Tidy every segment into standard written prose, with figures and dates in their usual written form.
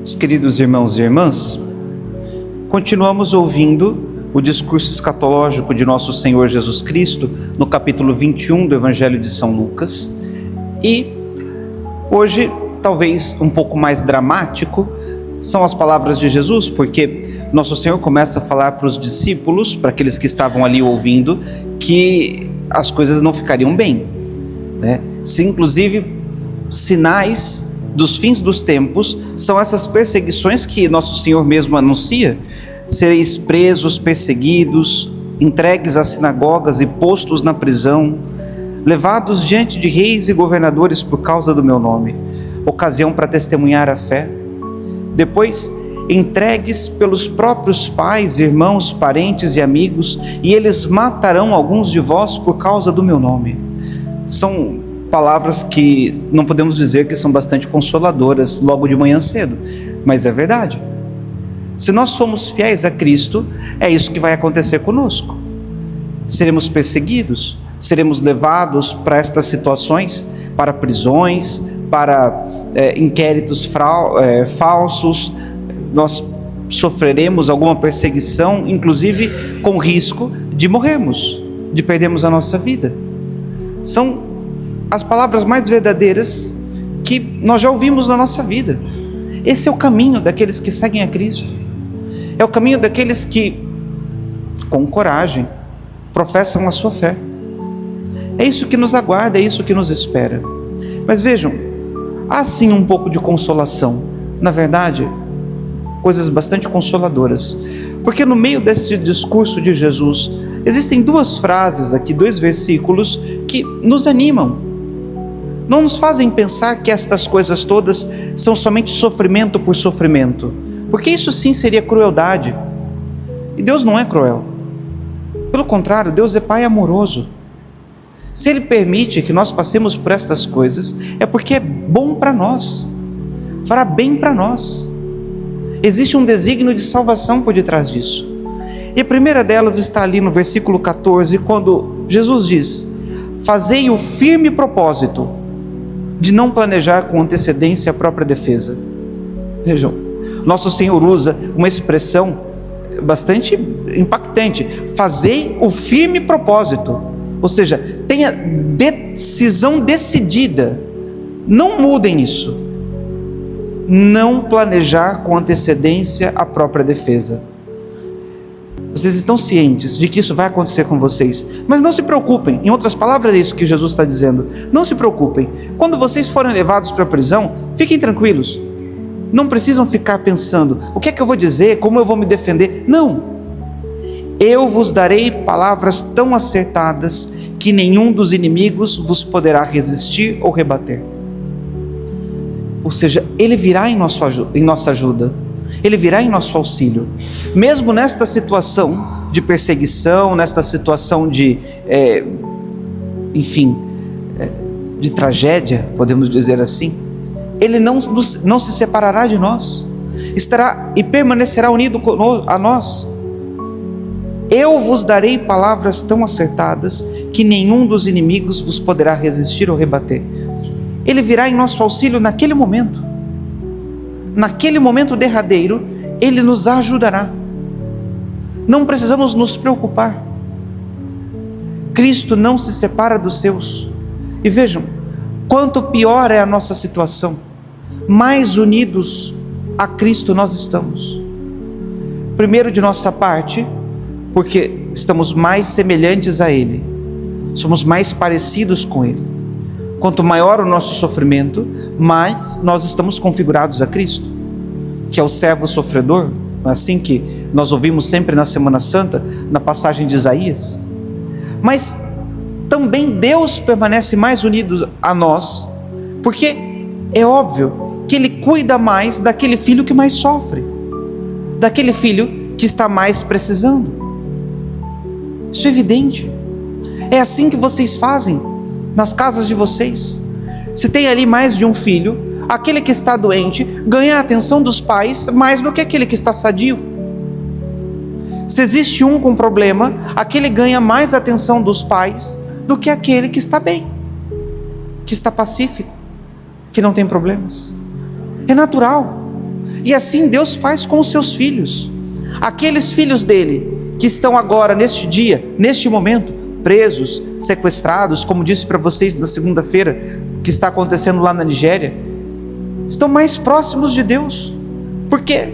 Meus queridos irmãos e irmãs, continuamos ouvindo o discurso escatológico de nosso Senhor Jesus Cristo no capítulo 21 do Evangelho de São Lucas, e hoje, talvez um pouco mais dramático, são as palavras de Jesus, porque nosso Senhor começa a falar para os discípulos, para aqueles que estavam ali ouvindo, que as coisas não ficariam bem, né? Se inclusive sinais dos fins dos tempos são essas perseguições que nosso Senhor mesmo anuncia: sereis presos, perseguidos, entregues às sinagogas e postos na prisão, levados diante de reis e governadores por causa do meu nome, ocasião para testemunhar a fé. Depois, entregues pelos próprios pais, irmãos, parentes e amigos, e eles matarão alguns de vós por causa do meu nome. São palavras que não podemos dizer que são bastante consoladoras logo de manhã cedo, mas é verdade. Se nós somos fiéis a Cristo, é isso que vai acontecer conosco. Seremos perseguidos, seremos levados para estas situações, para prisões, para inquéritos falsos. Nós sofreremos alguma perseguição, inclusive com risco de morrermos, de perdermos a nossa vida. São as palavras mais verdadeiras que nós já ouvimos na nossa vida. Esse é o caminho daqueles que seguem a Cristo. É o caminho daqueles que, com coragem, professam a sua fé. É isso que nos aguarda, é isso que nos espera. Mas vejam, há sim um pouco de consolação. Na verdade, coisas bastante consoladoras. Porque no meio desse discurso de Jesus, existem duas frases aqui, 2 versículos que nos animam. Não nos fazem pensar que estas coisas todas são somente sofrimento por sofrimento, porque isso sim seria crueldade. E Deus não é cruel. Pelo contrário, Deus é Pai amoroso. Se Ele permite que nós passemos por estas coisas, é porque é bom para nós, fará bem para nós. Existe um desígnio de salvação por detrás disso. E a primeira delas está ali no versículo 14, quando Jesus diz: fazei o firme propósito de não planejar com antecedência a própria defesa. Vejam, nosso Senhor usa uma expressão bastante impactante: fazei o firme propósito, ou seja, tenha decisão decidida, não mudem isso, não planejar com antecedência a própria defesa. Vocês estão cientes de que isso vai acontecer com vocês, mas não se preocupem. Em outras palavras, é isso que Jesus está dizendo: não se preocupem. Quando vocês forem levados para a prisão, fiquem tranquilos. Não precisam ficar pensando: o que é que eu vou dizer, como eu vou me defender. Não. Eu vos darei palavras tão acertadas que nenhum dos inimigos vos poderá resistir ou rebater. Ou seja, Ele virá em nossa ajuda. Ele virá em nosso auxílio, mesmo nesta situação de perseguição, nesta situação de de tragédia, podemos dizer assim. Ele não se separará de nós, estará e permanecerá unido a nós. Eu vos darei palavras tão acertadas que nenhum dos inimigos vos poderá resistir ou rebater. Ele virá em nosso auxílio naquele momento. Naquele momento derradeiro, Ele nos ajudará. Não precisamos nos preocupar. Cristo não se separa dos seus. E vejam, quanto pior é a nossa situação, mais unidos a Cristo nós estamos. Primeiro, de nossa parte, porque estamos mais semelhantes a Ele, somos mais parecidos com Ele. Quanto maior o nosso sofrimento, mais nós estamos configurados a Cristo, que é o servo sofredor, assim que nós ouvimos sempre na Semana Santa, na passagem de Isaías. Mas também Deus permanece mais unido a nós, porque é óbvio que Ele cuida mais daquele filho que mais sofre, daquele filho que está mais precisando. Isso é evidente. É assim que vocês fazem nas casas de vocês. Se tem ali mais de um filho, aquele que está doente ganha a atenção dos pais mais do que aquele que está sadio. Se existe um com problema, aquele ganha mais atenção dos pais do que aquele que está bem, que está pacífico, que não tem problemas. É natural. E assim Deus faz com os seus filhos. Aqueles filhos dele que estão agora, neste dia, neste momento, presos, sequestrados, como disse para vocês na segunda-feira, que está acontecendo lá na Nigéria, estão mais próximos de Deus, porque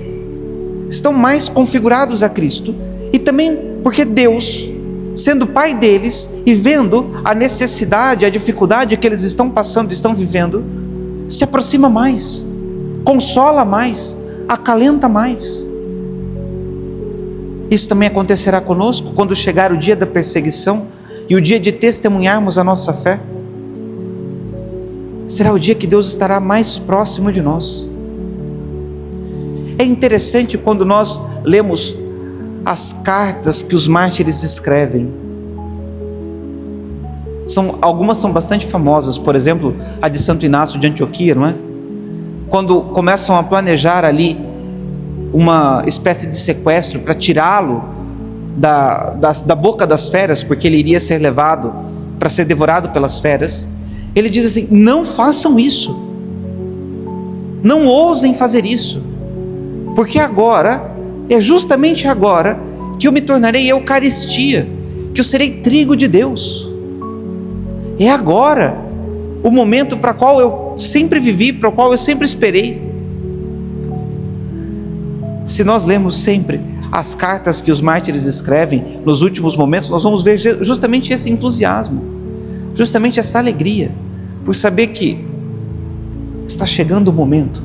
estão mais configurados a Cristo, e também porque Deus, sendo Pai deles e vendo a necessidade, a dificuldade que eles estão passando, estão vivendo, se aproxima mais, consola mais, acalenta mais. Isso também acontecerá conosco quando chegar o dia da perseguição e o dia de testemunharmos a nossa fé. Será o dia que Deus estará mais próximo de nós. É interessante quando nós lemos as cartas que os mártires escrevem. Algumas são bastante famosas, por exemplo, a de Santo Inácio de Antioquia, não é? Quando começam a planejar ali uma espécie de sequestro para tirá-lo da boca das feras, porque ele iria ser levado para ser devorado pelas feras, ele diz assim: não façam isso, não ousem fazer isso, porque agora, é justamente agora, que eu me tornarei Eucaristia, que eu serei trigo de Deus. É agora o momento para o qual eu sempre vivi, para o qual eu sempre esperei. Se nós lemos sempre as cartas que os mártires escrevem nos últimos momentos, nós vamos ver justamente esse entusiasmo, justamente essa alegria, por saber que está chegando o momento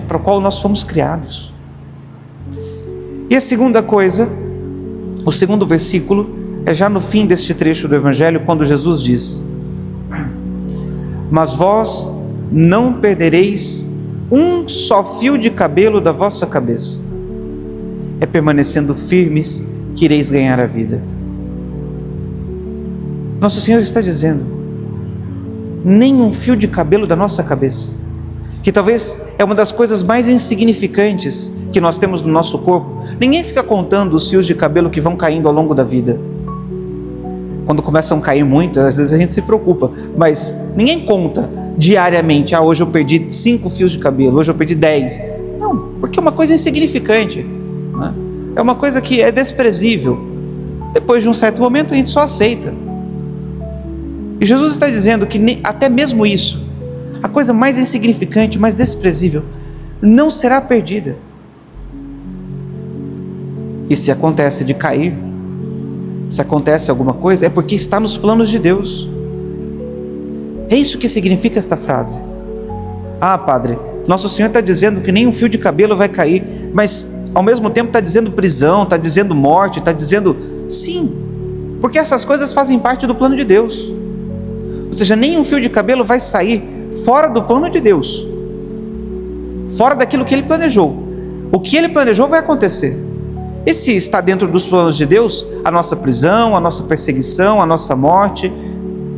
para o qual nós fomos criados. E a segunda coisa, o segundo versículo, é já no fim deste trecho do Evangelho, quando Jesus diz: mas vós não perdereis um só fio de cabelo da vossa cabeça, é permanecendo firmes que ireis ganhar a vida. Nosso Senhor está dizendo: nem um fio de cabelo da nossa cabeça, que talvez é uma das coisas mais insignificantes que nós temos no nosso corpo. Ninguém fica contando os fios de cabelo que vão caindo ao longo da vida. Quando começam a cair muito, às vezes a gente se preocupa, mas ninguém conta diariamente: hoje eu perdi 5 fios de cabelo, hoje eu perdi 10. Não, porque é uma coisa insignificante, né? É uma coisa que é desprezível. Depois de um certo momento a gente só aceita. E Jesus está dizendo que até mesmo isso, a coisa mais insignificante, mais desprezível, não será perdida. E se acontece de cair, se acontece alguma coisa, é porque está nos planos de Deus. É isso que significa esta frase. Padre, Nosso Senhor está dizendo que nem um fio de cabelo vai cair, mas ao mesmo tempo está dizendo prisão, está dizendo morte, está dizendo... Sim, porque essas coisas fazem parte do plano de Deus. Ou seja, nem um fio de cabelo vai sair fora do plano de Deus, fora daquilo que Ele planejou. O que Ele planejou vai acontecer. E se está dentro dos planos de Deus, a nossa prisão, a nossa perseguição, a nossa morte,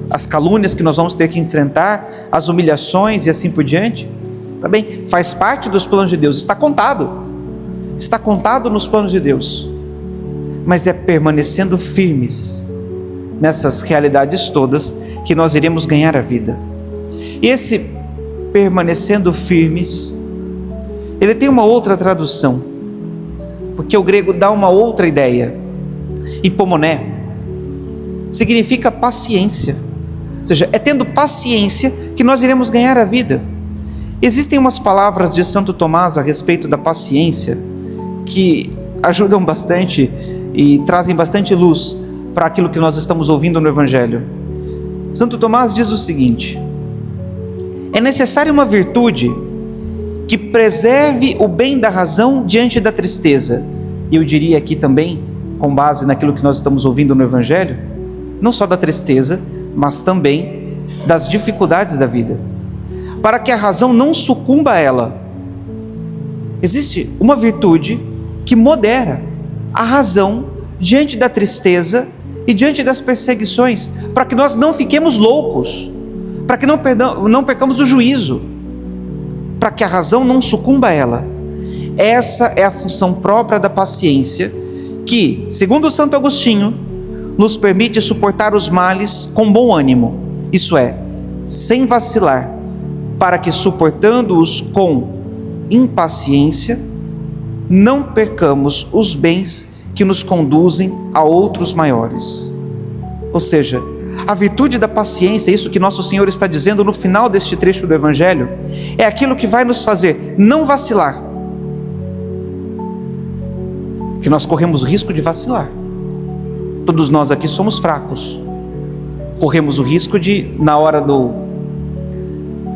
as calúnias que nós vamos ter que enfrentar, as humilhações e assim por diante, também faz parte dos planos de Deus, está contado nos planos de Deus. Mas é permanecendo firmes nessas realidades todas que nós iremos ganhar a vida. E esse permanecendo firmes, ele tem uma outra tradução, porque o grego dá uma outra ideia. Hipomoné significa paciência, ou seja, é tendo paciência que nós iremos ganhar a vida. Existem umas palavras de Santo Tomás a respeito da paciência que ajudam bastante e trazem bastante luz para aquilo que nós estamos ouvindo no Evangelho. Santo Tomás diz o seguinte: é necessária uma virtude que preserve o bem da razão diante da tristeza. E eu diria aqui também, com base naquilo que nós estamos ouvindo no Evangelho, não só da tristeza, mas também das dificuldades da vida, para que a razão não sucumba a ela. Existe uma virtude que modera a razão diante da tristeza e diante das perseguições, para que nós não fiquemos loucos, para que não percamos o juízo, para que a razão não sucumba a ela. Essa é a função própria da paciência, que, segundo Santo Agostinho, nos permite suportar os males com bom ânimo, isso é, sem vacilar, para que, suportando-os com impaciência, não percamos os bens que nos conduzem a outros maiores. Ou seja, a virtude da paciência, isso que nosso Senhor está dizendo no final deste trecho do Evangelho, é aquilo que vai nos fazer não vacilar. Que nós corremos o risco de vacilar. Todos nós aqui somos fracos. Corremos o risco de, na hora do,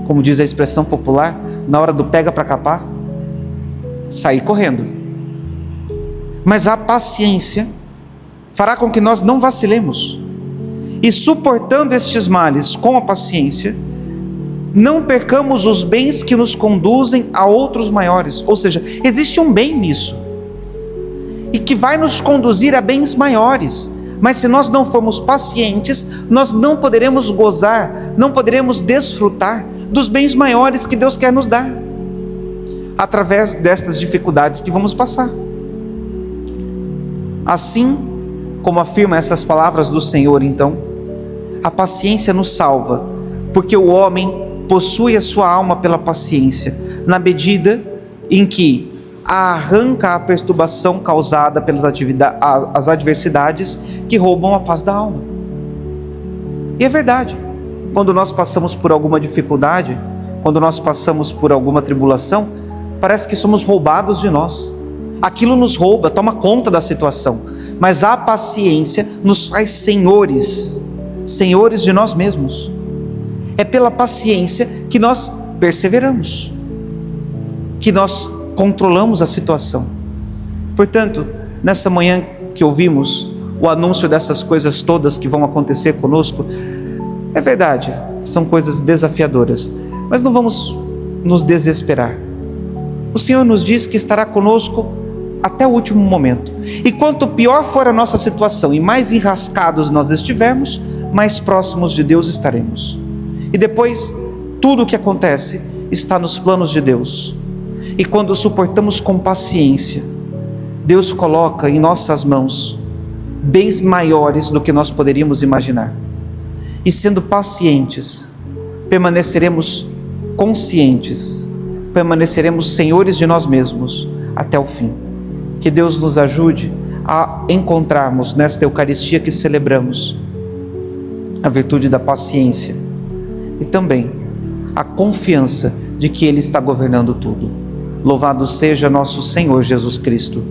como diz a expressão popular, na hora do pega para capar, sair correndo. Mas a paciência fará com que nós não vacilemos. E suportando estes males com a paciência, não percamos os bens que nos conduzem a outros maiores. Ou seja, existe um bem nisso, e que vai nos conduzir a bens maiores. Mas se nós não formos pacientes, nós não poderemos gozar, não poderemos desfrutar dos bens maiores que Deus quer nos dar, através destas dificuldades que vamos passar. Assim como afirma essas palavras do Senhor, então, a paciência nos salva, porque o homem possui a sua alma pela paciência, na medida em que arranca a perturbação causada pelas as adversidades que roubam a paz da alma. E é verdade, quando nós passamos por alguma dificuldade, quando nós passamos por alguma tribulação, parece que somos roubados de nós. Aquilo nos rouba, toma conta da situação. Mas a paciência nos faz senhores de nós mesmos. É pela paciência que nós perseveramos, que nós controlamos a situação. Portanto, nessa manhã que ouvimos o anúncio dessas coisas todas que vão acontecer conosco, é verdade, são coisas desafiadoras, mas não vamos nos desesperar. O Senhor nos diz que estará conosco até o último momento. E quanto pior for a nossa situação e mais enrascados nós estivermos, mais próximos de Deus estaremos. E depois, tudo o que acontece está nos planos de Deus. E quando suportamos com paciência, Deus coloca em nossas mãos bens maiores do que nós poderíamos imaginar. E sendo pacientes, permaneceremos conscientes, permaneceremos senhores de nós mesmos até o fim. Que Deus nos ajude a encontrarmos nesta Eucaristia que celebramos a virtude da paciência e também a confiança de que Ele está governando tudo. Louvado seja nosso Senhor Jesus Cristo.